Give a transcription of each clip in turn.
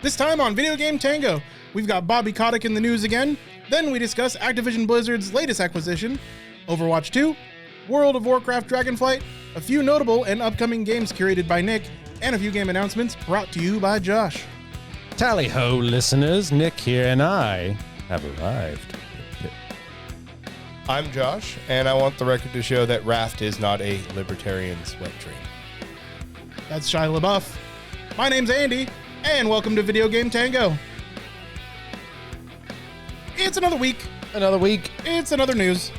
This time on Video Game Tango, we've got Bobby Kotick in the news again. Then we discuss Activision Blizzard's latest acquisition, Overwatch 2, World of Warcraft Dragonflight, a few notable and upcoming games curated by Nick, and a few game announcements brought to you by Josh. Tally-ho, listeners. Nick here, and I have arrived. I'm Josh, and I want the record to show that Raft is not a libertarian's wet dream. That's Shia LaBeouf. My name's Andy, and welcome to Video Game Tango. It's another week. It's another news.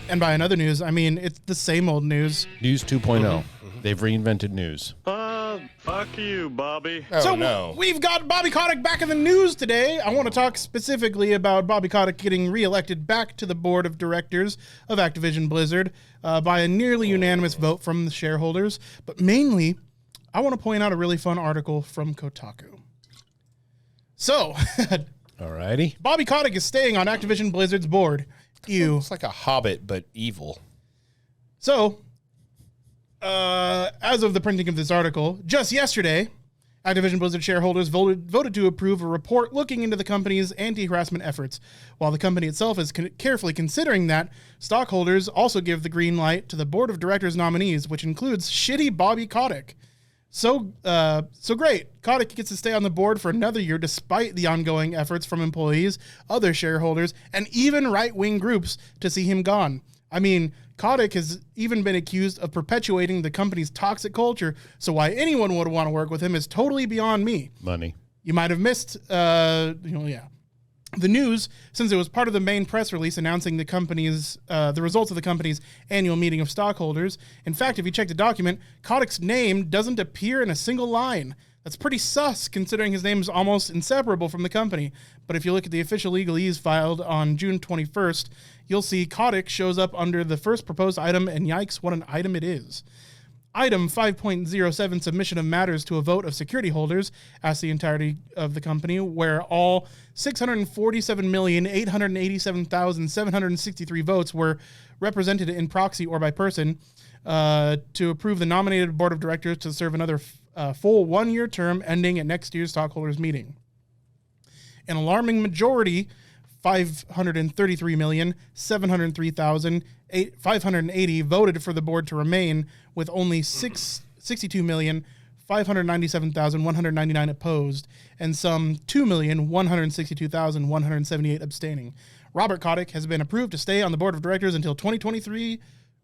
And by another news, I mean it's the same old news. News 2.0. They've reinvented news. Fuck you, Bobby. Oh, no. We've got Bobby Kotick back in the news today. I want to talk specifically about Bobby Kotick getting reelected back to the board of directors of Activision Blizzard by a nearly unanimous vote from the shareholders. But mainly, I want to point out a really fun article from Kotaku. So, Alrighty. Bobby Kotick is staying on Activision Blizzard's board. It's like a hobbit, but evil. So, as of the printing of this article, just yesterday, Activision Blizzard shareholders voted to approve a report looking into the company's anti-harassment efforts. While the company itself is carefully considering that, stockholders also give the green light to the board of directors nominees, which includes shitty Bobby Kotick. So great. Kotick gets to stay on the board for another year despite the ongoing efforts from employees, other shareholders, and even right-wing groups to see him gone. I mean, Kotick has even been accused of perpetuating the company's toxic culture, so why anyone would want to work with him is totally beyond me. Money. You might have missed, the news, since it was part of the main press release announcing the company's, the results of the company's annual meeting of stockholders. In fact, if you check the document, Kotick's name doesn't appear in a single line. That's pretty sus, considering his name is almost inseparable from the company. But if you look at the official legalese filed on June 21st, you'll see Kotick shows up under the first proposed item, and yikes, what an item it is. Item 5.07, submission of matters to a vote of security holders, asks the entirety of the company, where all 647,887,763 votes were represented in proxy or by person, to approve the nominated board of directors to serve another full one-year term ending at next year's stockholders meeting. An alarming majority, 533,703,580 voted for the board to remain, with only 62,597,199 opposed, and some 2,162,178 abstaining. Robert Kotick has been approved to stay on the board of directors until 2023.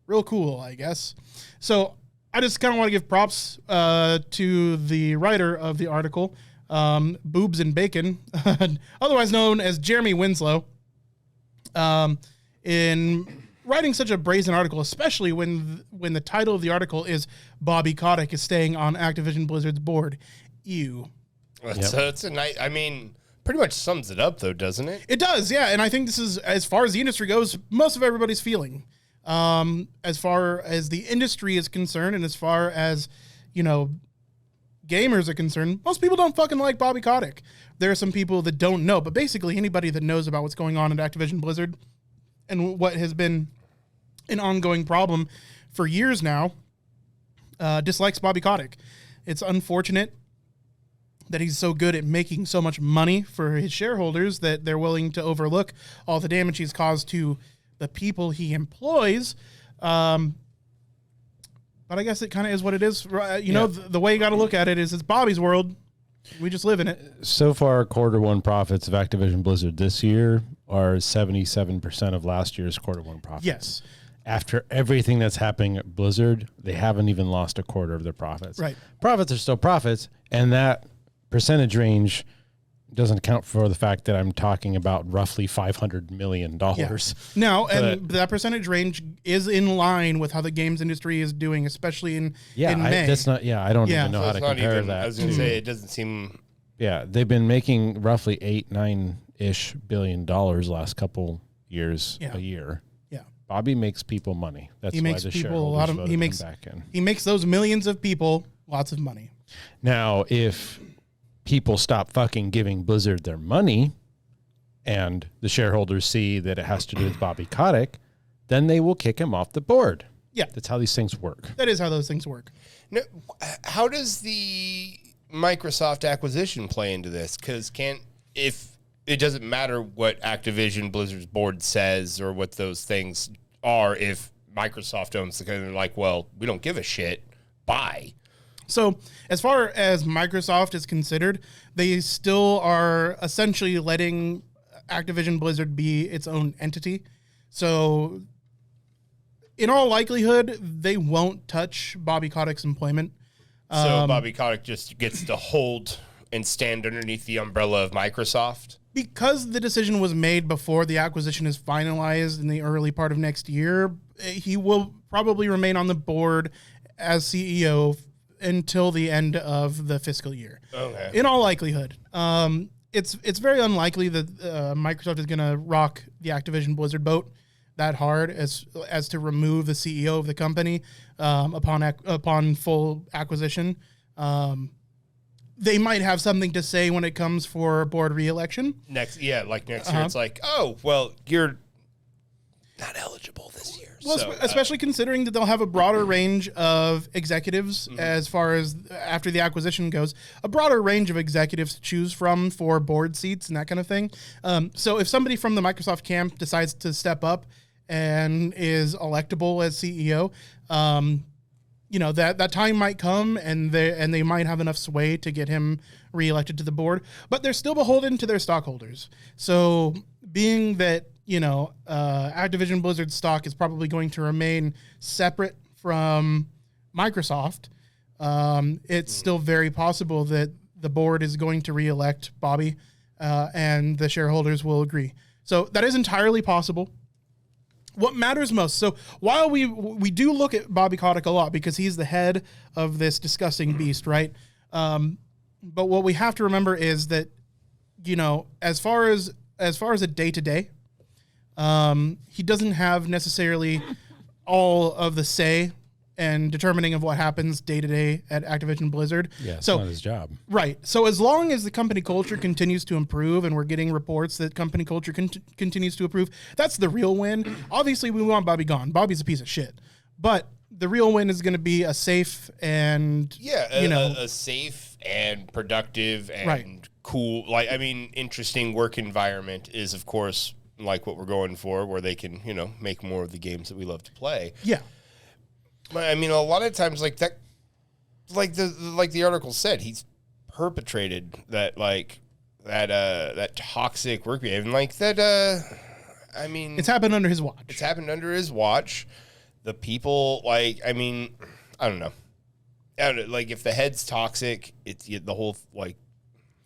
Real cool, I guess. So I just kind of want to give props to the writer of the article, Boobs and Bacon, otherwise known as Jeremy Winslow, in writing such a brazen article, especially when the title of the article is Bobby Kotick is staying on Activision Blizzard's board. Ew. It's a nice, I mean, pretty much sums it up, though, doesn't it? It does, yeah. And I think this is, as far as the industry goes, most of everybody's feeling. As far as the industry is concerned, and as far as, gamers are concerned, most people don't fucking like Bobby Kotick. There are some people that don't know, but basically anybody that knows about what's going on at Activision Blizzard and what has been an ongoing problem for years now, dislikes Bobby Kotick. It's unfortunate that he's so good at making so much money for his shareholders that they're willing to overlook all the damage he's caused to the people he employs. But I guess it kind of is what it is. The way you got to look at it is it's Bobby's world. We just live in it. So far, quarter one profits of Activision Blizzard this year are 77% of last year's quarter one profits. Yes. After everything that's happening at Blizzard, they haven't even lost a quarter of their profits. Right. Profits are still profits, and that percentage range doesn't account for the fact that I'm talking about roughly $500 million. Yeah. Now, and that percentage range is in line with how the games industry is doing, especially in May. I don't even know how to compare that. I was going to say, it doesn't seem... Yeah, they've been making roughly $9-ish billion last couple years a year. Yeah. Bobby makes people money. That's he why makes the people shareholders voted him back in. He makes those millions of people lots of money. Now, if people stop fucking giving Blizzard their money and the shareholders see that it has to do with Bobby Kotick, then they will kick him off the board. Yeah. That's how these things work. That is how those things work. No, how does the Microsoft acquisition play into this? Because if it doesn't matter what Activision Blizzard's board says or what those things are, if Microsoft owns the company, they're like, well, we don't give a shit. Bye. So as far as Microsoft is considered, they still are essentially letting Activision Blizzard be its own entity. So in all likelihood, they won't touch Bobby Kotick's employment. So Bobby Kotick just gets to hold and stand underneath the umbrella of Microsoft? Because the decision was made before the acquisition is finalized in the early part of next year, he will probably remain on the board as CEO until the end of the fiscal year. Okay. In all likelihood. It's very unlikely that Microsoft is going to rock the Activision Blizzard boat that hard as to remove the CEO of the company upon full acquisition. They might have something to say when it comes for board re-election. Next year, it's like, oh, well, you're not eligible this year. Well, so, especially considering that they'll have a broader range of executives as far as after the acquisition goes, a broader range of executives to choose from for board seats and that kind of thing. So if somebody from the Microsoft camp decides to step up and is electable as CEO, that time might come and they might have enough sway to get him reelected to the board, but they're still beholden to their stockholders. So being that, Activision Blizzard stock is probably going to remain separate from Microsoft, it's still very possible that the board is going to reelect Bobby and the shareholders will agree. So that is entirely possible. What matters most? So while we do look at Bobby Kotick a lot because he's the head of this disgusting beast, right? But what we have to remember is that, as far as a day-to-day, he doesn't have necessarily all of the say and determining of what happens day-to-day at Activision Blizzard. Yeah, it's not his job. Right. So as long as the company culture continues to improve and we're getting reports that company culture continues to improve, that's the real win. Obviously, we want Bobby gone. Bobby's a piece of shit. But the real win is going to be a safe and, a safe and productive and cool, interesting work environment is, of course, like what we're going for, where they can, make more of the games that we love to play. Yeah. But a lot of times, like the article said, he's perpetrated that toxic work behavior, it's happened under his watch. It's happened under his watch. The people, I don't know. If the head's toxic, it's the whole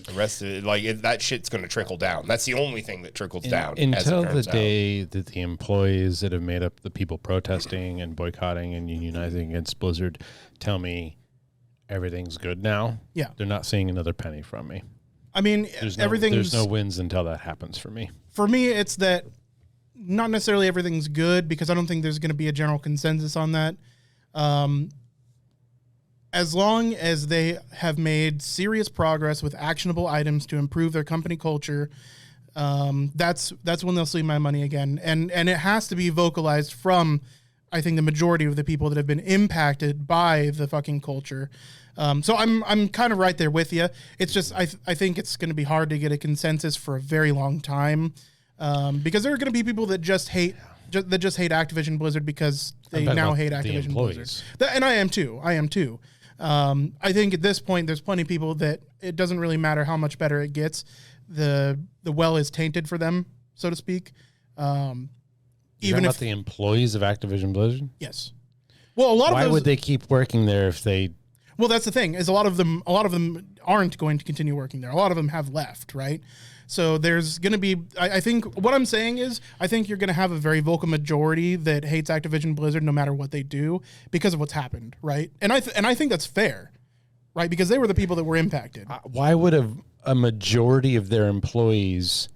the rest of it, that shit's going to trickle down. That's the only thing that trickles down. Until the day that the employees that have made up the people protesting and boycotting and unionizing against Blizzard tell me everything's good now, they're not seeing another penny from me. There's no wins until that happens for me. For me, it's that not necessarily everything's good because I don't think there's going to be a general consensus on that. As long as they have made serious progress with actionable items to improve their company culture, that's when they'll see my money again. And it has to be vocalized from, I think, the majority of the people that have been impacted by the fucking culture. So I'm kind of right there with you. It's just I think it's going to be hard to get a consensus for a very long time because there are going to be people that just hate Activision Blizzard because they now hate Activision Blizzard. And I am too. I think at this point, there's plenty of people that it doesn't really matter how much better it gets. The well is tainted for them, so to speak. Even if the employees of Activision Blizzard? Yes. Well, why would they keep working there if they? Well, that's the thing is a lot of them aren't going to continue working there. A lot of them have left, right? So there's going to be, I think what I'm saying is, I think you're going to have a very vocal majority that hates Activision Blizzard no matter what they do because of what's happened, right? And I think that's fair, right? Because they were the people that were impacted. Why would a majority of their employees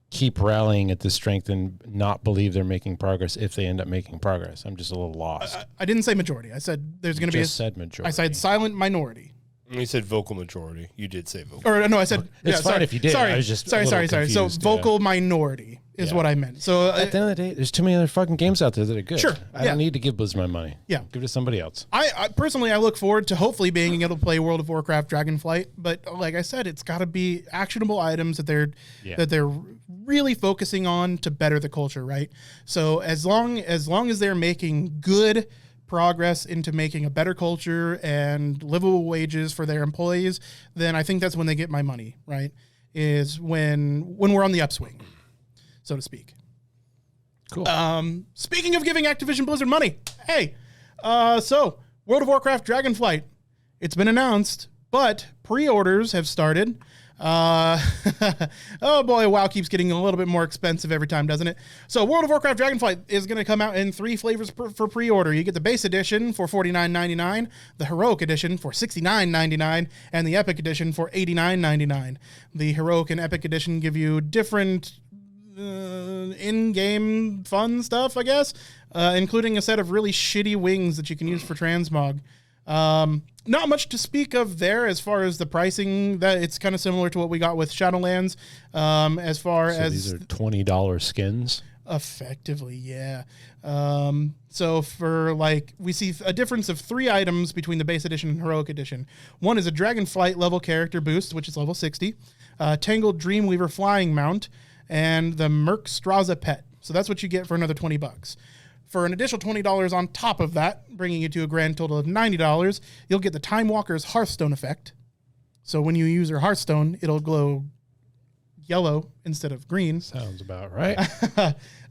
keep rallying at this strength and not believe they're making progress if they end up making progress? I'm just a little lost. I didn't say majority. I said there's going to be said majority. I said silent minority. You said vocal majority. You did say vocal. Or no, I said it's fine sorry, if you did. Sorry, I was just sorry. So confused, vocal minority is what I meant. So at the end of the day, there's too many other fucking games out there that are good. Sure, I don't need to give Blizzard my money. Yeah, give it to somebody else. I personally, I look forward to hopefully being able to play World of Warcraft Dragonflight. But like I said, it's got to be actionable items that they're really focusing on to better the culture, right? So as long as they're making good progress into making a better culture and livable wages for their employees, then I think that's when they get my money, right? Is when we're on the upswing, so to speak. Cool. Speaking of giving Activision Blizzard money, hey, so World of Warcraft Dragonflight, it's been announced, but pre-orders have started. Oh boy, WoW keeps getting a little bit more expensive every time, doesn't it? So World of Warcraft Dragonflight is going to come out in 3 flavors for pre-order. You get the base edition for $49.99, the heroic edition for $69.99, and the epic edition for $89.99. The heroic and epic edition give you different in-game fun stuff, I guess, including a set of really shitty wings that you can use for transmog. Not much to speak of there as far as the pricing. That it's kind of similar to what we got with Shadowlands. As far as these are $20 skins, effectively, yeah. So for we see a difference of 3 items between the base edition and heroic edition. One is a Dragonflight level character boost, which is level 60, Tangled Dreamweaver flying mount, and the Merc Straza pet. So that's what you get for another $20. For an additional $20 on top of that, bringing you to a grand total of $90, you'll get the Time Walker's Hearthstone effect. So when you use your Hearthstone, it'll glow yellow instead of green. Sounds about right.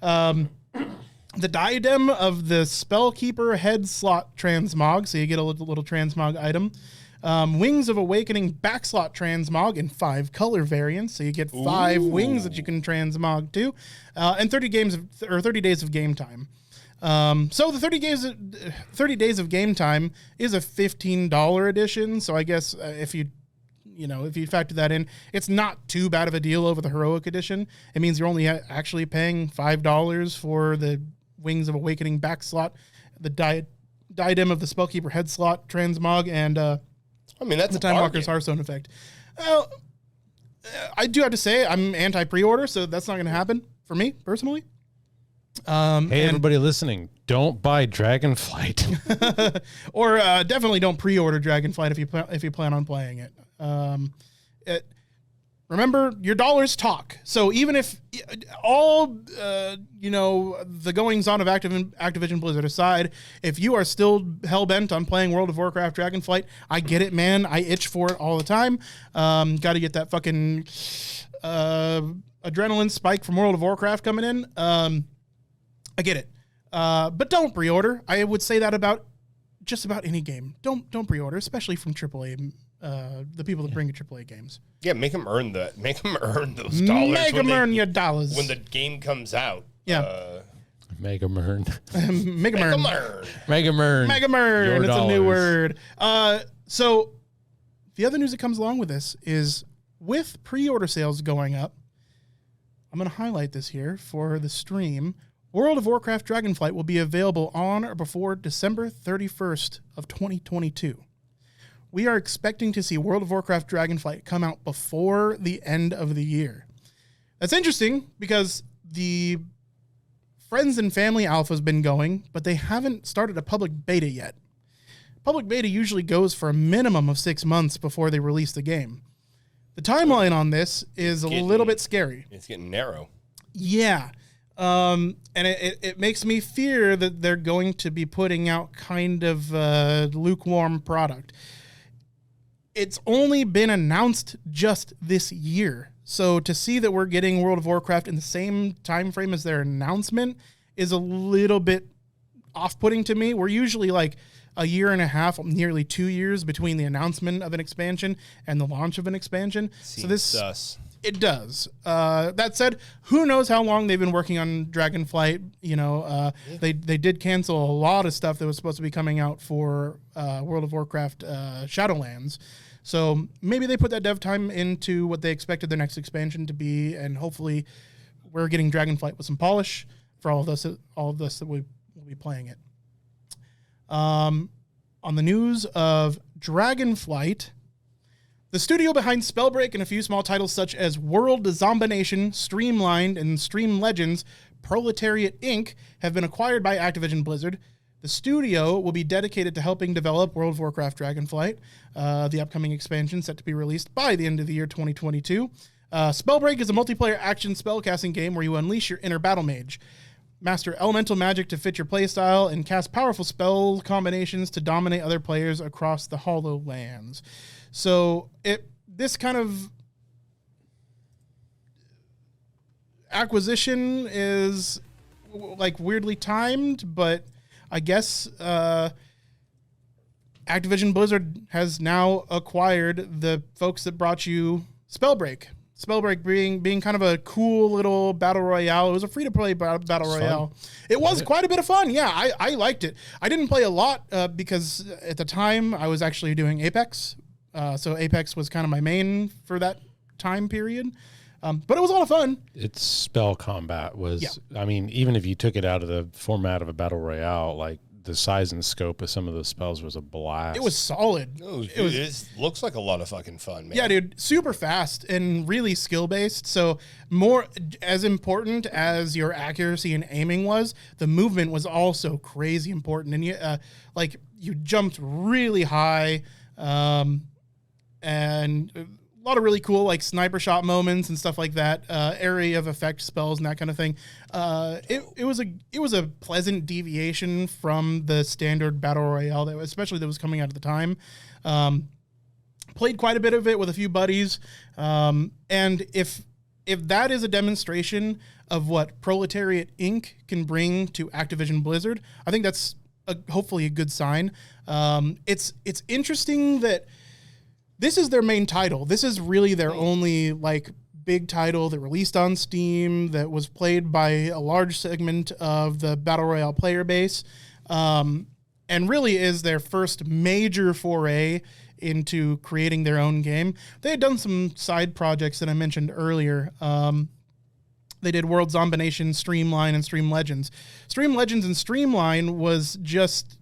The diadem of the Spellkeeper head slot transmog, so you get a little transmog item. Wings of Awakening backslot transmog in 5 color variants, so you get 5 wings that you can transmog to, and 30 days of game time. So the 30 days of game time is a $15 edition. So I guess if you factor that in, it's not too bad of a deal over the heroic edition. It means you're only actually paying $5 for the Wings of Awakening back slot, the diadem of the Spellkeeper head slot transmog, and that's the Time Walker's Hearthstone effect. Well, I do have to say I'm anti pre-order, so that's not going to happen for me personally. Hey, everybody listening, don't buy Dragonflight. Or definitely don't pre-order Dragonflight if you plan on playing it. Remember, your dollars talk. So even if all the goings on of Activision Blizzard aside, if you are still hell-bent on playing World of Warcraft Dragonflight, I get it, man. I itch for it all the time. Got to get that fucking adrenaline spike from World of Warcraft coming in. I get it. But don't pre-order. I would say that about just about any game. Don't pre-order, especially from AAA, the people that bring you AAA games. Yeah, make them earn that. Make them earn those dollars. Make them earn your dollars. When the game comes out. Yeah. Make them earn. Make them earn. Make them earn. Make them earn. Your It's dollars. a new word. So the other news that comes along with this is with pre-order sales going up, I'm going to highlight this here for the stream. World of Warcraft Dragonflight will be available on or before December 31st of 2022. We are expecting to see World of Warcraft Dragonflight come out before the end of the year. That's interesting because the Friends and Family Alpha has been going, but they haven't started a public beta yet. Public beta usually goes for a minimum of 6 months before they release the game. The timeline on this is a little bit scary. It's getting narrow. Yeah. And it makes me fear that they're going to be putting out kind of a lukewarm product. It's only been announced just this year. So to see that we're getting World of Warcraft in the same time frame as their announcement is a little bit off-putting to me. We're usually like a year and a half, nearly 2 years between the announcement of an expansion and the launch of an expansion. Seems sus. It does. That said, who knows how long they've been working on Dragonflight? They did cancel a lot of stuff that was supposed to be coming out for World of Warcraft Shadowlands. So maybe they put that dev time into what they expected their next expansion to be, and hopefully we're getting Dragonflight with some polish for all of us that we will be playing it. On the news of Dragonflight, The studio behind Spellbreak and a few small titles such as World Zombination, Streamlined, and Stream Legends, Proletariat Inc. have been acquired by Activision Blizzard. The studio will be dedicated to helping develop World of Warcraft Dragonflight, the upcoming expansion set to be released by the end of the year 2022. Spellbreak is a multiplayer action spellcasting game where you unleash your inner battle mage, master elemental magic to fit your playstyle, and cast powerful spell combinations to dominate other players across the Hollow Lands. So this kind of acquisition is like weirdly timed, but I guess Activision Blizzard has now acquired the folks that brought you Spellbreak. Spellbreak being kind of a cool little battle royale. It was a free-to-play battle royale. It was quite a bit of fun. Yeah, I liked it. I didn't play a lot because at the time I was actually doing Apex. So Apex was kind of my main for that time period. But it was a lot of fun. Its spell combat was, I mean, even if you took it out of the format of a battle royale, like the size and scope of some of those spells was a blast. It was solid. It looks like a lot of fucking fun, man. Yeah, dude, super fast and really skill-based. So more as important as your accuracy and aiming was, the movement was also crazy important. And you jumped really high, and a lot of really cool like sniper shot moments and stuff like that, area of effect spells and that kind of thing. It was a pleasant deviation from the standard battle royale that was coming out at the time. Played quite a bit of it with a few buddies, and if that is a demonstration of what Proletariat Inc. can bring to Activision Blizzard, I think that's hopefully a good sign. It's interesting that this is their main title. This is really their only like big title that released on Steam that was played by a large segment of the Battle Royale player base, and really is their first major foray into creating their own game. They had done some side projects that I mentioned earlier. They did World Zombination, Streamline, and Stream Legends. Stream Legends and Streamline was just,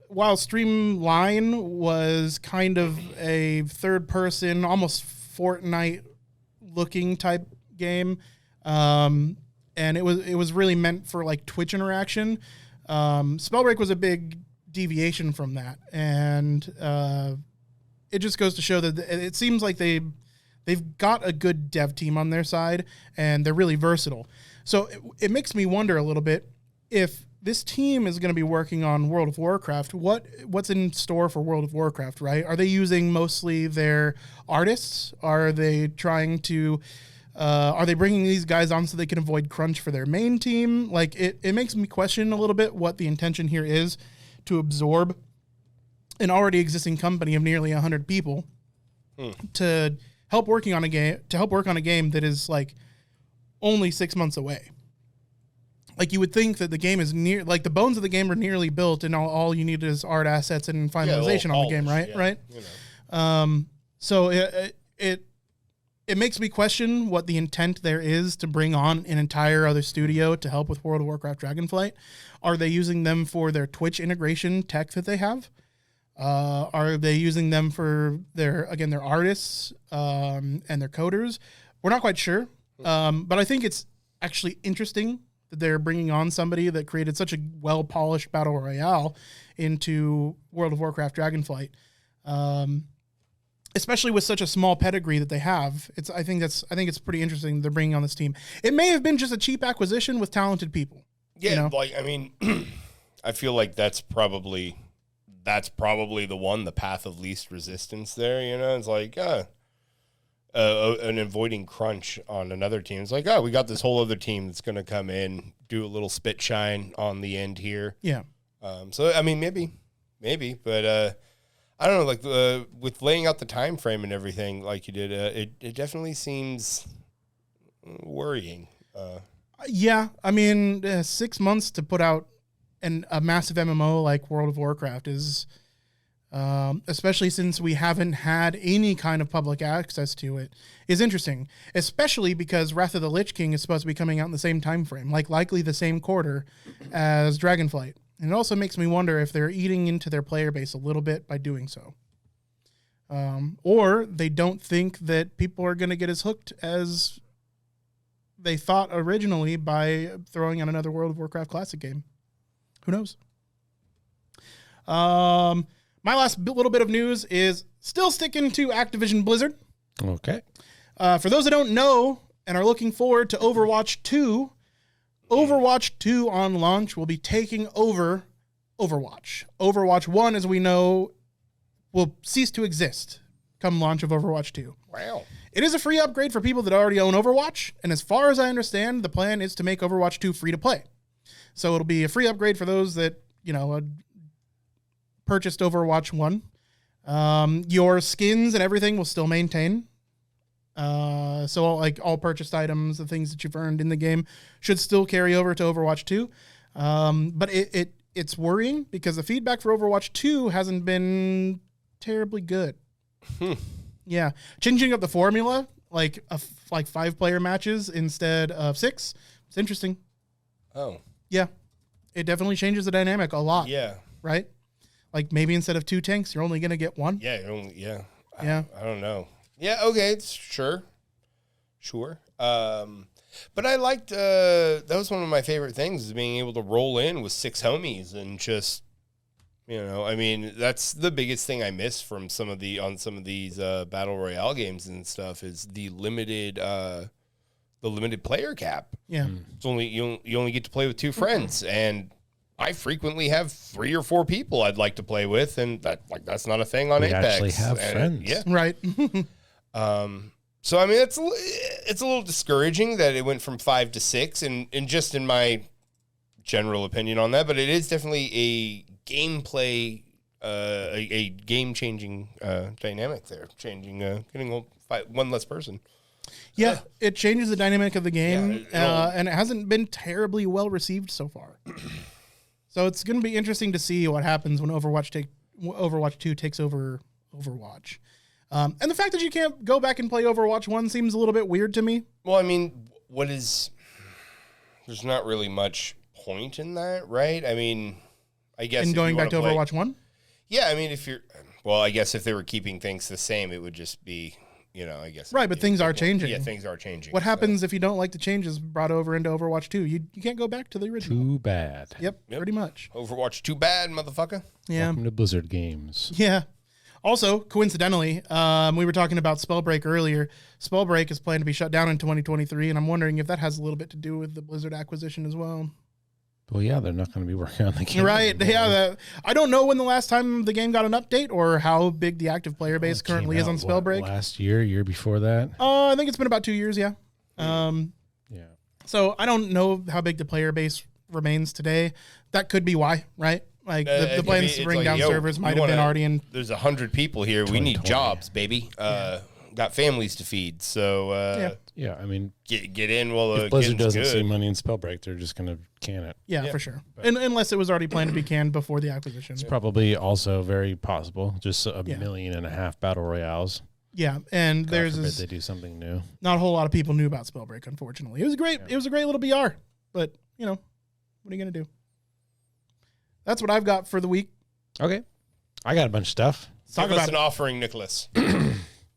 while Streamline was kind of a third-person, almost Fortnite-looking type game, and it was really meant for like Twitch interaction. Spellbreak was a big deviation from that, and it just goes to show that it seems like they've got a good dev team on their side, and they're really versatile. So it makes me wonder a little bit if this team is going to be working on World of Warcraft. What's in store for World of Warcraft, right? Are they using mostly their artists? Are they trying to, are they bringing these guys on so they can avoid crunch for their main team? Like it makes me question a little bit what the intention here is to absorb an already existing company of nearly 100 people to help work on a game that is like only 6 months away. Like you would think that the game is the bones of the game are nearly built, and all you need is art assets and finalization on the game, right? Yeah, right. You know. So it makes me question what the intent there is to bring on an entire other studio to help with World of Warcraft Dragonflight. Are they using them for their Twitch integration tech that they have? Are they using them for their artists and their coders? We're not quite sure, but I think it's actually interesting that they're bringing on somebody that created such a well-polished battle royale into World of Warcraft Dragonflight, especially with such a small pedigree that they have. I think it's pretty interesting they're bringing on this team. It may have been just a cheap acquisition with talented people. Yeah, you know? Like I mean, I feel like that's probably the path of least resistance there. You know, it's like an avoiding crunch on another team. It's like, we got this whole other team that's going to come in, do a little spit shine on the end here. Yeah. So, I mean, maybe, but I don't know, like with laying out the time frame and everything like you did, it definitely seems worrying. Yeah. I mean, 6 months to put out a massive MMO like World of Warcraft is... especially since we haven't had any kind of public access to it, is interesting, especially because Wrath of the Lich King is supposed to be coming out in the same time frame, like likely the same quarter as Dragonflight. And it also makes me wonder if they're eating into their player base a little bit by doing so. Or they don't think that people are going to get as hooked as they thought originally by throwing out another World of Warcraft Classic game. Who knows? My last little bit of news is still sticking to Activision Blizzard. Okay. For those that don't know and are looking forward to Overwatch 2, Overwatch 2 on launch will be taking over Overwatch. Overwatch 1, as we know, will cease to exist come launch of Overwatch 2. Wow. It is a free upgrade for people that already own Overwatch, and as far as I understand, the plan is to make Overwatch 2 free to play. So it'll be a free upgrade for those that, purchased Overwatch 1. Your skins and everything will still maintain. So all purchased items, the things that you've earned in the game should still carry over to Overwatch 2. But it's worrying because the feedback for Overwatch 2 hasn't been terribly good. Yeah. Changing up the formula, like 5-player matches instead of 6. It's interesting. Oh. Yeah. It definitely changes the dynamic a lot. Yeah. Right? Like maybe instead of 2 tanks, you're only going to get 1. Yeah. Yeah. I don't know. Yeah. Okay. Sure. But I liked, that was one of my favorite things is being able to roll in with 6 homies and just, that's the biggest thing I miss from some of these battle royale games and stuff is the limited player cap. Yeah. It's only, you only get to play with 2 friends and I frequently have 3 or 4 people I'd like to play with. And that's not a thing on Apex. Actually have friends. Yeah. Right. So, it's a little discouraging that it went from 5 to 6 and just in my general opinion on that, but it is definitely a gameplay, a game-changing dynamic there, getting 1 less person. Yeah, it changes the dynamic of the game, Yeah, and it hasn't been terribly well received so far. So it's going to be interesting to see what happens when Overwatch 2 takes over Overwatch. And the fact that you can't go back and play Overwatch 1 seems a little bit weird to me. Well, there's not really much point in that, right? I guess in going back to Overwatch 1? Yeah, I guess if they were keeping things the same, it would just be, I guess. Right, but things are changing. Yeah, things are changing. What happens if you don't like the changes brought over into Overwatch 2? You can't go back to the original. Too bad. Yep, pretty much. Overwatch too bad, motherfucker. Yeah. Welcome to Blizzard games. Yeah. Also, coincidentally, we were talking about Spellbreak earlier. Spellbreak is planned to be shut down in 2023, and I'm wondering if that has a little bit to do with the Blizzard acquisition as well. Well, yeah, they're not going to be working on the game. Right. Yeah. I don't know when the last time the game got an update or how big the active player base currently is on Spellbreak. Last year before that? I think it's been about 2 years, yeah. Yeah. So I don't know how big the player base remains today. That could be why, right? Like the plans to bring down servers might have been already in. There's 100 people here. We need jobs, baby. Got families to feed. So yeah, get in while if Blizzard doesn't see money in Spellbreak, they're just going to can it. Yeah, for sure. Unless it was already planned to be canned before the acquisition. It's probably also very possible. Just 1.5 million battle royales. Yeah, and God forbid they do something new. Not a whole lot of people knew about Spellbreak, unfortunately. It was great. Yeah. It was a great little BR, but what are you gonna do? That's what I've got for the week. Okay, I got a bunch of stuff. Give us an offering, Nicholas. All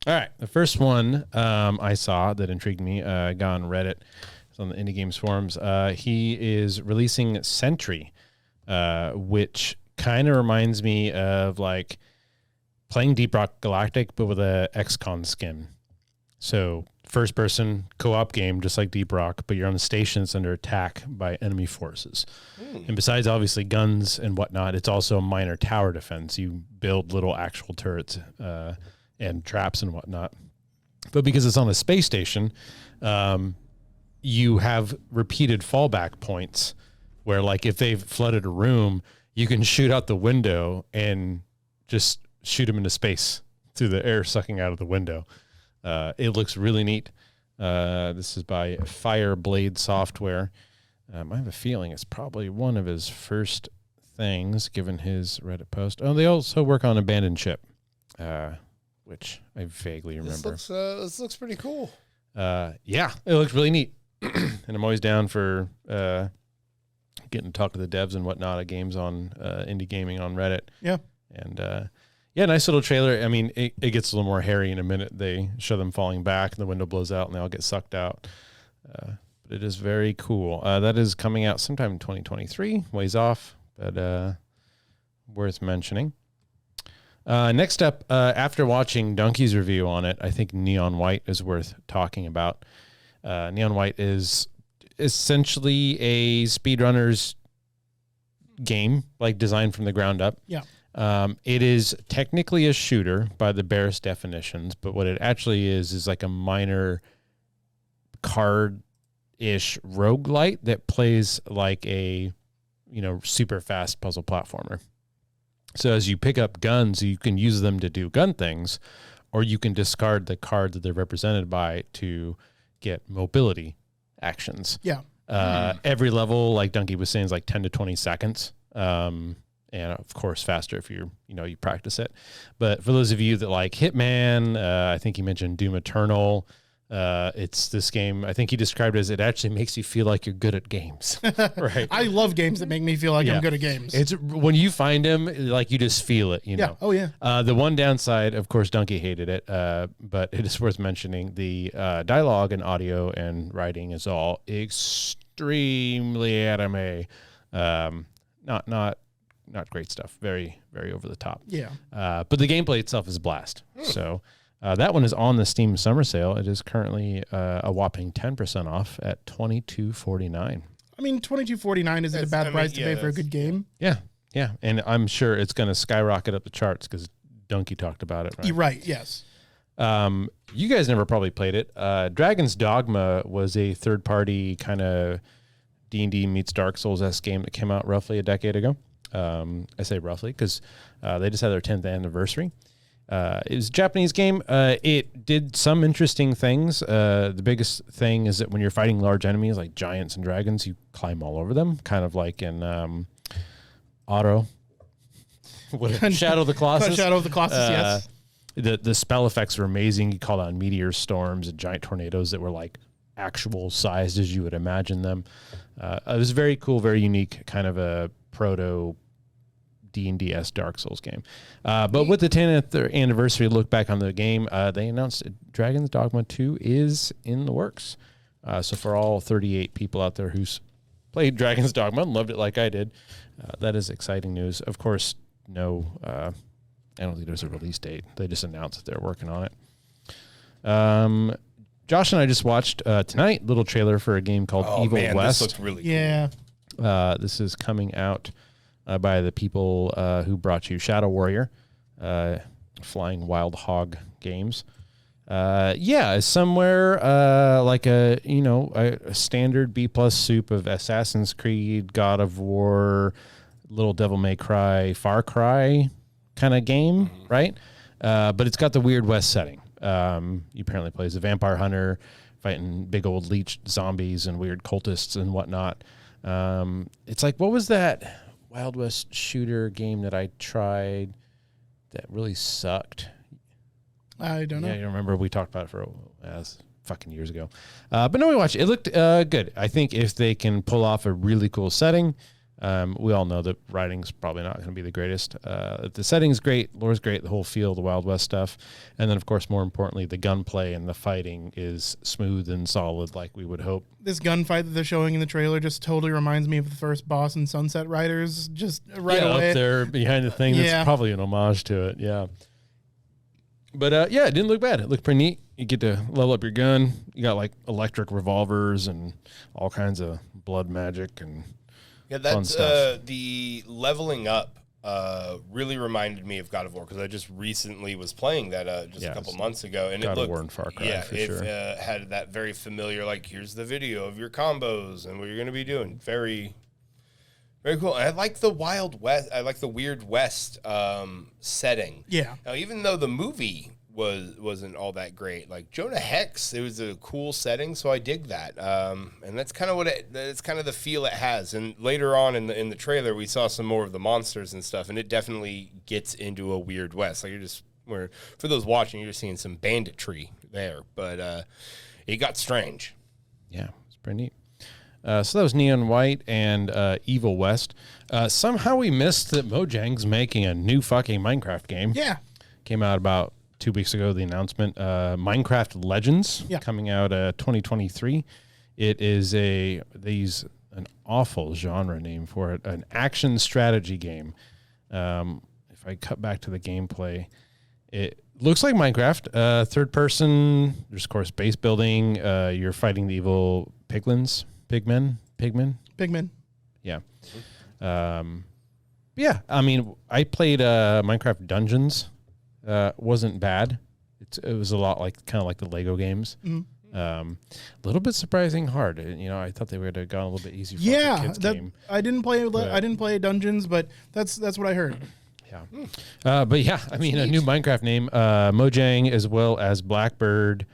right, the first one I saw that intrigued me. I got on Reddit. It's on the Indie Games forums. He is releasing Sentry, which kind of reminds me of like playing Deep Rock Galactic, but with a XCOM skin. So first-person co-op game, just like Deep Rock, but you're on the station that's under attack by enemy forces. And besides, obviously, guns and whatnot, it's also a minor tower defense. You build little actual turrets and traps and whatnot. But because it's on a space station, you have repeated fallback points where, like, if they've flooded a room, you can shoot out the window and just shoot them into space through the air sucking out of the window. It looks really neat. This is by Fireblade Software. I have a feeling it's probably one of his first things, given his Reddit post. Oh, they also work on Abandoned Ship, which I vaguely remember. This looks pretty cool. Yeah, it looks really neat. And I'm always down for getting to talk to the devs and whatnot of games on indie gaming on Reddit. Yeah. And Yeah, nice little trailer. I mean, it gets a little more hairy in a minute. They show them falling back, and the window blows out, and they all get sucked out. But it is very cool. That is coming out sometime in 2023, ways off, but worth mentioning. Next up, after watching Donkey's review on it, I think Neon White is worth talking about. Neon White is essentially a speedrunner's game, like designed from the ground up. Yeah. It is technically a shooter by the barest definitions, but what it actually is like a minor card-ish roguelite that plays like a, super fast puzzle platformer. So as you pick up guns, you can use them to do gun things, or you can discard the card that they're represented by to get mobility actions. Yeah. Every level, like Donkey was saying, is like 10 to 20 seconds. And of course faster if you practice it. But for those of you that like Hitman, I think he mentioned Doom Eternal. It's this game, I think he described it as it actually makes you feel like you're good at games. Right. I love games that make me feel like I'm good at games. It's when you find them, like you just feel it, Yeah. Oh yeah. The one downside, of course, Donkey hated it, but it is worth mentioning the dialogue and audio and writing is all extremely anime. Not great stuff. Very, very over the top. Yeah. But the gameplay itself is a blast. So that one is on the Steam Summer Sale. It is currently a whopping 10% off at $22.49. I mean, $22.49 isn't a bad price to pay for a good game. Yeah. Yeah. And I'm sure it's going to skyrocket up the charts because Donkey talked about it. Right? You're right. Yes. You guys never probably played it. Dragon's Dogma was a third-party kind of D&D meets Dark Souls-esque game that came out roughly a decade ago. I say roughly because they just had their 10th anniversary. It was a Japanese game. It did some interesting things. The biggest thing is that when you're fighting large enemies like giants and dragons, you climb all over them, kind of like in Shadow of the Colossus. Shadow of the Colossus, yes. The spell effects were amazing. You called on meteor storms and giant tornadoes that were like actual sized as you would imagine them. It was very cool, very unique, kind of a proto D&D-esque Dark Souls game. But with the 10th anniversary look back on the game, they announced Dragon's Dogma 2 is in the works. So for all 38 people out there who's played Dragon's Dogma and loved it like I did, that is exciting news. Of course, I don't think there's a release date. They just announced that they're working on it. Josh and I just watched tonight a little trailer for a game called Evil West. This looks really cool. Yeah. This is coming out by the people who brought you Shadow Warrior, Flying Wild Hog Games. It's somewhere like a standard B+ soup of Assassin's Creed, God of War, Little Devil May Cry, Far Cry kind of game, right? But it's got the Weird West setting. You apparently play as a vampire hunter fighting big old leech zombies and weird cultists and whatnot. It's like, what was that Wild West shooter game that I tried that really sucked? I don't know. Yeah, you remember we talked about it for fucking years ago. But no, we watched it. It looked good. I think if they can pull off a really cool setting, we all know that writing's probably not going to be the greatest. The setting's great, lore's great, the whole feel, the Wild West stuff. And then, of course, more importantly, the gunplay and the fighting is smooth and solid like we would hope. This gunfight that they're showing in the trailer just totally reminds me of the first boss in Sunset Riders, just right away. Up there behind the thing. That's probably an homage to it, yeah. But, it didn't look bad. It looked pretty neat. You get to level up your gun. You got, like, electric revolvers and all kinds of blood magic and... Yeah, that's the leveling up really reminded me of God of War because I just recently was playing that a couple months ago, and God it looked of War and Far Cry for sure. Had that very familiar, like, here's the video of your combos and what you're going to be doing. Very, very cool. And I like the Wild West. I like the Weird West setting. Yeah. Now, even though the movie wasn't all that great, like Jonah Hex, it was a cool setting, so I dig that. And that's kind of that's kind of the feel it has. And later on in the trailer, we saw some more of the monsters and stuff, and it definitely gets into a Weird West. Like for those watching, you're just seeing some banditry there, but it got strange. Yeah, it's pretty neat. So that was Neon White and Evil West. Somehow we missed that Mojang's making a new fucking Minecraft game. Yeah. Came out about 2 weeks ago, the announcement. Minecraft Legends coming out 2023. It is an awful genre name for it, an action strategy game. If I cut back to the gameplay, it looks like Minecraft, third person. There's, of course, base building. You're fighting the evil pigmen. Yeah. Yeah, I mean, I played Minecraft Dungeons. Wasn't bad. It was a lot kind of like the Lego games. Mm-hmm. A little bit surprising hard. I thought they would have gone a little bit easier for the kids game. I didn't play Dungeons, but that's what I heard. Yeah. But yeah, I mean, a new Minecraft name, Mojang, as well as Blackbird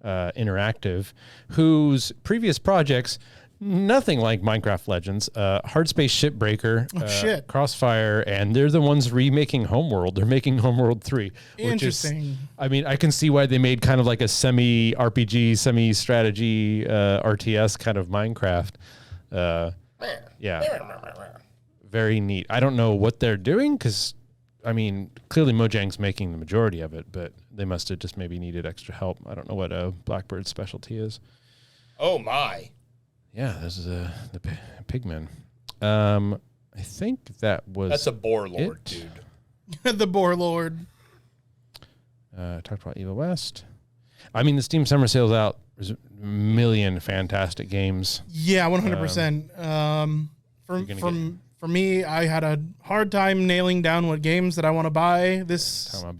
Interactive, whose previous projects, nothing like Minecraft Legends, Hardspace Shipbreaker, Crossfire, and they're the ones remaking Homeworld. They're making Homeworld 3. Interesting. I mean, I can see why they made kind of like a semi-RPG, semi-strategy RTS kind of Minecraft. Yeah. Very neat. I don't know what they're doing because, I mean, clearly Mojang's making the majority of it, but they must have just maybe needed extra help. I don't know what Blackbird's specialty is. Oh, my. Yeah, this is the pigmen. I think that's a boar lord, dude. The boar lord. Talked about Evil West. I mean, the Steam Summer Sale's out. There's a million fantastic games. Yeah, 100%. For me, I had a hard time nailing down what games that I want to buy this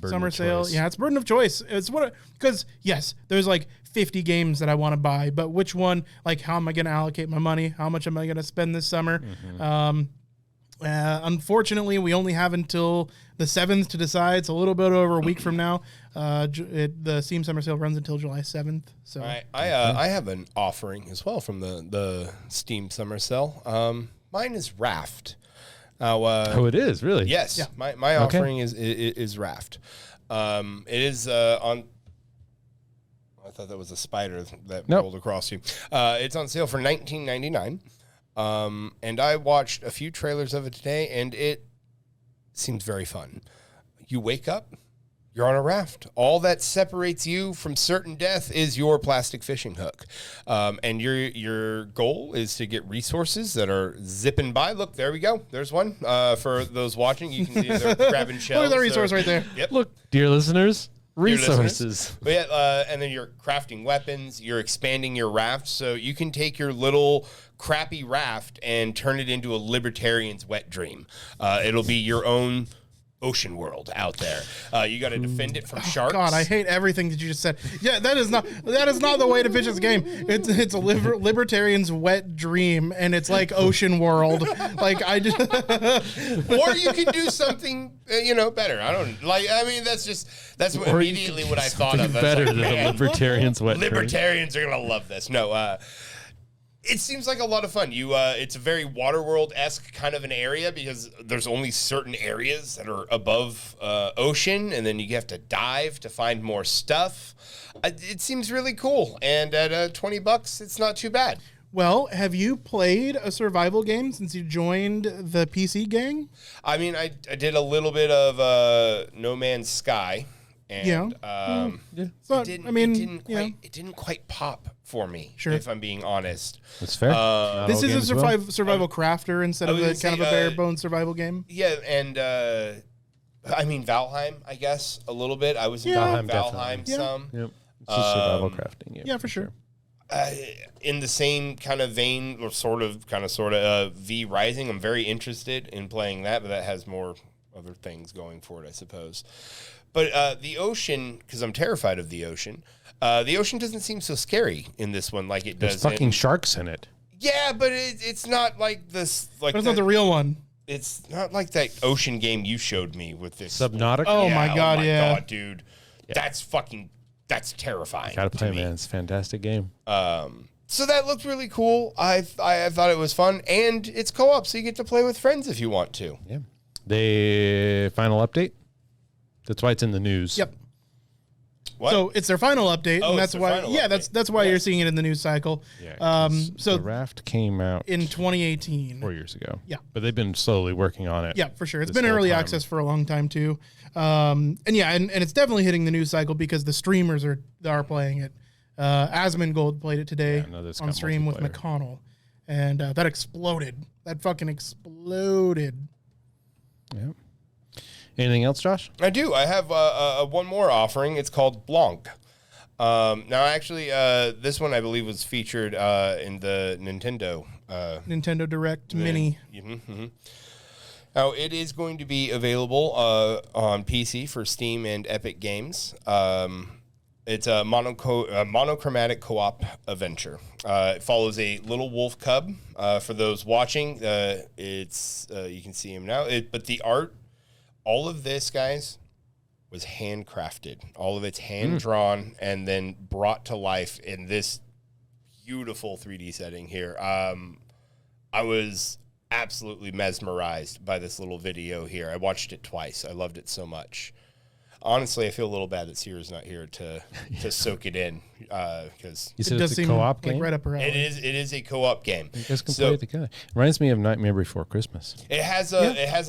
summer sale. Choice. Yeah, it's burden of choice. It's because yes, there's like 50 games that I want to buy, but which one? Like, how am I going to allocate my money? How much am I going to spend this summer? Mm-hmm. Unfortunately, we only have until the 7th to decide. It's a little bit over a week from now. The Steam Summer Sale runs until July 7th. So I have an offering as well from the Steam Summer Sale. Mine is Raft. It is really? Yes. Yeah. My offering is Raft. It is on. I thought that was a spider that rolled across you. It's on sale for $19.99. And I watched a few trailers of it today, and it seems very fun. You wake up, you're on a raft. All that separates you from certain death is your plastic fishing hook. And your goal is to get resources that are zipping by. Look, there we go. There's one. For those watching, you can see they're grabbing shells. Look at the resource right there. Yep. Look, dear listeners. Resources. But yeah, and then you're crafting weapons, you're expanding your raft, so you can take your little crappy raft and turn it into a libertarian's wet dream. It'll be your own ocean world out there. You got to defend it from sharks. God, I hate everything that you just said. Yeah, that is not the way to pitch this game. It's a libertarian's wet dream, and it's like ocean world. Like I just, or you can do something better. I don't like. I mean, that's immediately what I thought of. Better than the libertarian's wet dream. Libertarians are gonna love this. No. It seems like a lot of fun. It's a very Waterworld-esque kind of an area because there's only certain areas that are above ocean, and then you have to dive to find more stuff. It seems really cool, and at $20, it's not too bad. Well, have you played a survival game since you joined the PC gang? I mean, I did a little bit of No Man's Sky. And it didn't quite pop for me, if I'm being honest. That's fair. This is a survival crafter instead of a bare bones survival game. Yeah, and I mean Valheim, I guess a little bit. I was in Valheim some. Yep. It's a survival crafting game. Yeah, for sure. In the same kind of vein, or sort of V Rising, I'm very interested in playing that, but that has more other things going for it, I suppose. But the ocean, because I'm terrified of the ocean doesn't seem so scary in this one like it does. There's fucking sharks in it. Yeah, but it's not like this. Like but it's not the real one. It's not like that ocean game you showed me with this. Subnautica? Oh, my God, God, dude. Yeah. That's terrifying. Gotta play, man. It's a fantastic game. So that looked really cool. I thought it was fun. And it's co-op, so you get to play with friends if you want to. Yeah. The final update? That's why it's in the news. Yep. What? So it's their final update, Oh, and it's that's their why. final Yeah, update. that's why you're seeing it in the news cycle. Yeah, So the Raft came out in 2018. 4 years ago. Yeah. But they've been slowly working on it. Yeah, for sure. It's this been whole early time. access for a long time too. And it's definitely hitting the news cycle because the streamers are playing it. Asmongold played it today Yeah, I know this on got stream with multiplayer. McConnell, and that exploded. That fucking exploded. Yeah. Anything else, Josh? I do. I have one more offering. It's called Blanc. Now, actually, this one I believe was featured in the Nintendo Nintendo Direct Mini. Now, it is going to be available on PC for Steam and Epic Games. It's a monochromatic co-op adventure. It follows a little wolf cub. For those watching, you can see him now. But the art, all of this, guys, was handcrafted. All of it's hand-drawn and then brought to life in this beautiful 3D setting here. I was absolutely mesmerized by this little video here. I watched it twice. I loved it so much. Honestly, I feel a little bad that Sierra's not here to soak it in because You said It does it's a seem co-op like game? right up her alley. it is a co-op game. You guys can play it together. Reminds me of Nightmare Before Christmas. It has a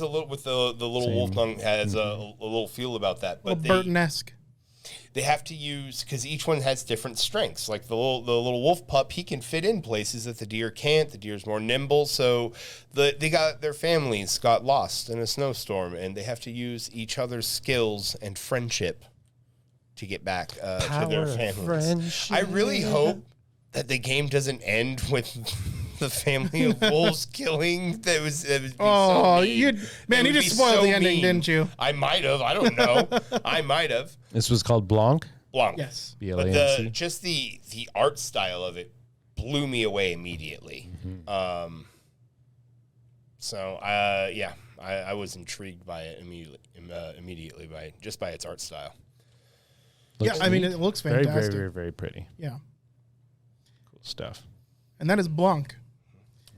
little with the little wolf tongue has a little feel about that, but Burton-esque. they have to use because each one has different strengths. Like the little wolf pup, he can fit in places that the deer can't. The deer's more nimble, so their families got lost in a snowstorm, and they have to use each other's skills and friendship to get back to their families. I really hope that the game doesn't end with the family of wolves killing. That would be so mean. you It would just be spoiled so the ending, mean. didn't you? I might have. I don't know. I might have. This was called Blanc. Blanc. Yes. But B-L-A-N-C. just the art style of it blew me away immediately. I was intrigued by it immediately by its art style. Yeah, I mean, it looks very, fantastic. very, very, very pretty. Yeah. Cool stuff. And that is Blanc.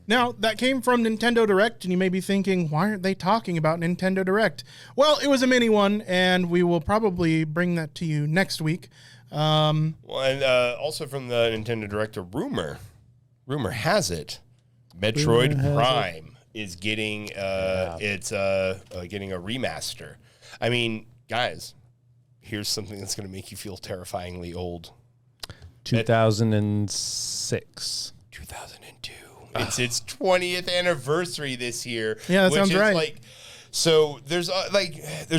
Now, that came from Nintendo Direct, and you may be thinking, why aren't they talking about Nintendo Direct? Well, it was a mini one, and we will probably bring that to you next week. And also from the Nintendo Direct, a rumor has it, Metroid Prime is getting getting a remaster. I mean, guys, here's something that's going to make you feel terrifyingly old. 2006. 2002. It's its 20th anniversary this year. Yeah, that sounds right. So there's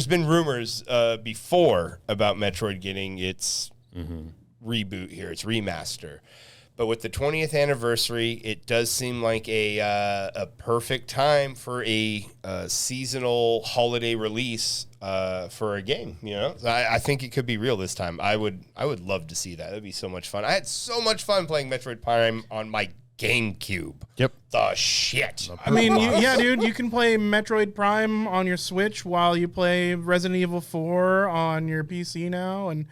been rumors before about Metroid getting its reboot here, its remaster. But with the 20th anniversary, it does seem like a perfect time for a seasonal holiday release for a game. You know, I think it could be real this time. I would love to see that. That'd be so much fun. I had so much fun playing Metroid Prime on my GameCube. Yep. The shit. I mean, dude, you can play Metroid Prime on your Switch while you play Resident Evil 4 on your PC now, and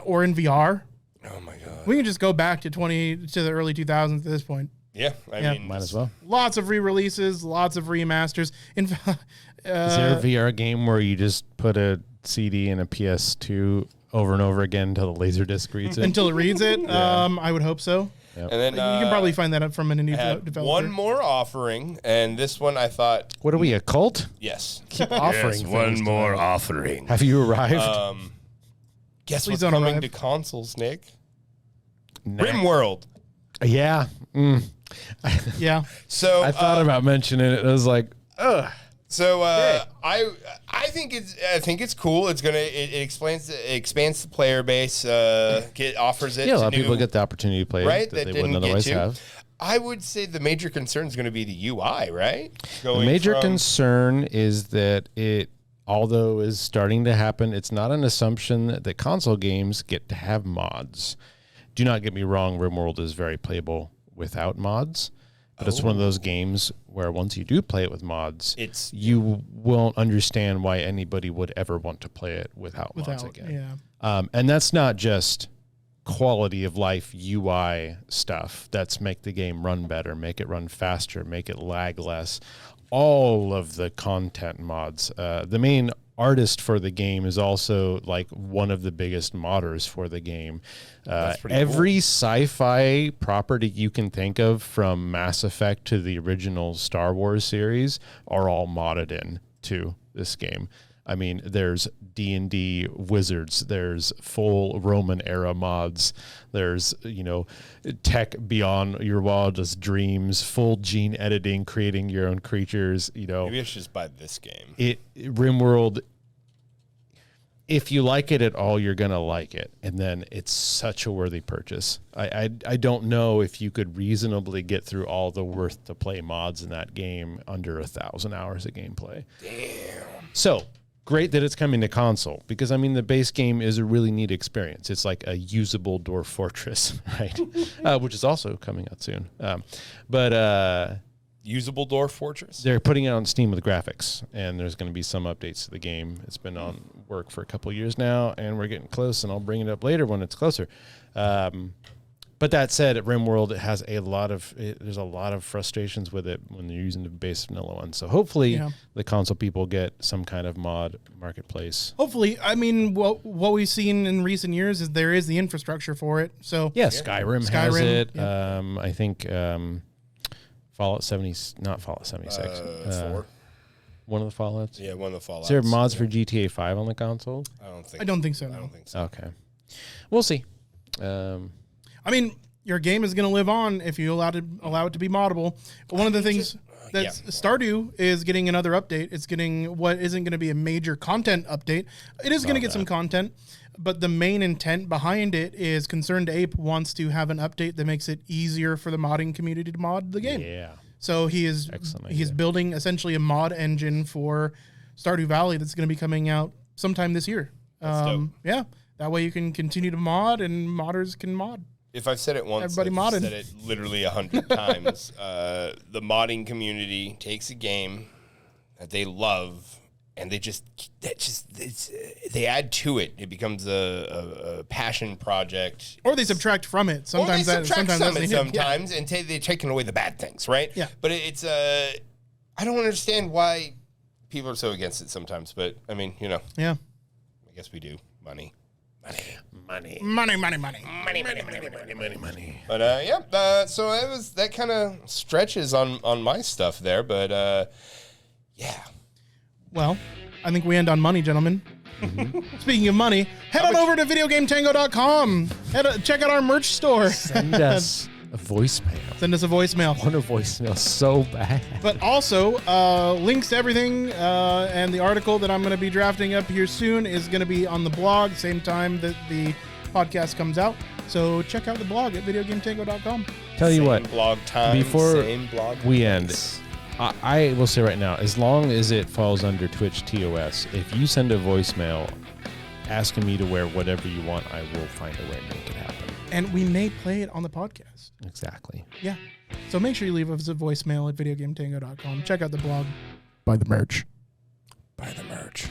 or in VR. Oh my god. We can just go back to the early 2000s at this point. Yeah, I mean, Might as well. Lots of re-releases, lots of remasters. In fact, Is there a VR game where you just put a CD in a PS2 over and over again until the Laserdisc reads it? until it reads it, I would hope so. Yep. and then You can probably find that up from an indie developer. one more offering, and this one I thought, What are we, a cult? yes, Keep offering things one more tonight. offering. Have you arrived? Guess Please what's don't coming arrive. to consoles, Nick? Nah. Rimworld. Yeah. Yeah. So I thought about mentioning it. I was like, ugh. So I think it's cool. It expands the player base. Offers it. Yeah, a to lot of people new- get the opportunity to play right it that they didn't wouldn't get otherwise to. have. I would say the major concern is going to be the UI, right? The major concern is that it, although is starting to happen, it's not an assumption that console games get to have mods. Do not get me wrong, Rimworld is very playable without mods, but it's one of those games where once you do play it with mods, you won't understand why anybody would ever want to play it without mods again. Yeah. And that's not just quality of life UI stuff. That's make the game run better, make it run faster, make it lag less. all of the content mods. The main artist for the game is also like one of the biggest modders for the game. Every sci-fi property you can think of, from Mass Effect to the original Star Wars series, are all modded in to this game. I mean, there's D&D wizards, there's full Roman era mods, there's, tech beyond your wildest dreams, full gene editing, creating your own creatures, Maybe I should just buy this game. Rimworld, if you like it at all, you're going to like it. And then it's such a worthy purchase. I don't know if you could reasonably get through all the worth to play mods in that game under 1,000 hours of gameplay. Damn. So great that it's coming to console, because the base game is a really neat experience. It's like a usable Dwarf Fortress, right? Which is also coming out soon. Usable Dwarf Fortress? They're putting it on Steam with graphics, and there's going to be some updates to the game. It's been on work for a couple of years now, and we're getting close, and I'll bring it up later when it's closer. But that said, at Rimworld, it has there's a lot of frustrations with it when they're using the base vanilla one. So hopefully the console people get some kind of mod marketplace. Hopefully. What we've seen in recent years is there is the infrastructure for it. So Skyrim has it. Yeah. I think Fallout 70, not Fallout 76. 4. One of the Fallouts? Yeah, one of the Fallouts. Is there mods for GTA 5 on the console? I don't think so. No. Okay. We'll see. Your game is going to live on if you allow it to be moddable. But one of the things that Stardew is getting another update. It's getting what isn't going to be a major content update. It is going to get some content, but the main intent behind it is Concerned Ape wants to have an update that makes it easier for the modding community to mod the game. Yeah. So he's building essentially a mod engine for Stardew Valley that's going to be coming out sometime this year. That's dope. Yeah. That way you can continue to mod and modders can mod. If I've said it once, Everybody I've modding. said it literally 100 times. The modding community takes a game that they love and they add to it. It becomes a passion project. Or they subtract from it. Sometimes and Yeah. they're taking away the bad things, right? Yeah. But it's I don't understand why people are so against it sometimes. But Yeah. I guess we do. Money. Money. But so that kind of stretches on my stuff there. But yeah. Well, I think we end on money, gentlemen. Mm-hmm. Speaking of money, head on over to videogametango.com. Check out our merch store. Send us a voicemail. Send us a voicemail. I want a voicemail so bad. But also, links to everything and the article that I'm going to be drafting up here soon is going to be on the blog, same time that the podcast comes out. So check out the blog at videogametango.com. Tell you what, blog time, before same blog we end, I will say right now, as long as it falls under Twitch TOS, if you send a voicemail asking me to wear whatever you want, I will find a way to make it happen. And we may play it on the podcast. Exactly. Yeah. So make sure you leave us a voicemail at videogametango.com. Check out the blog. Buy the merch. Buy the merch.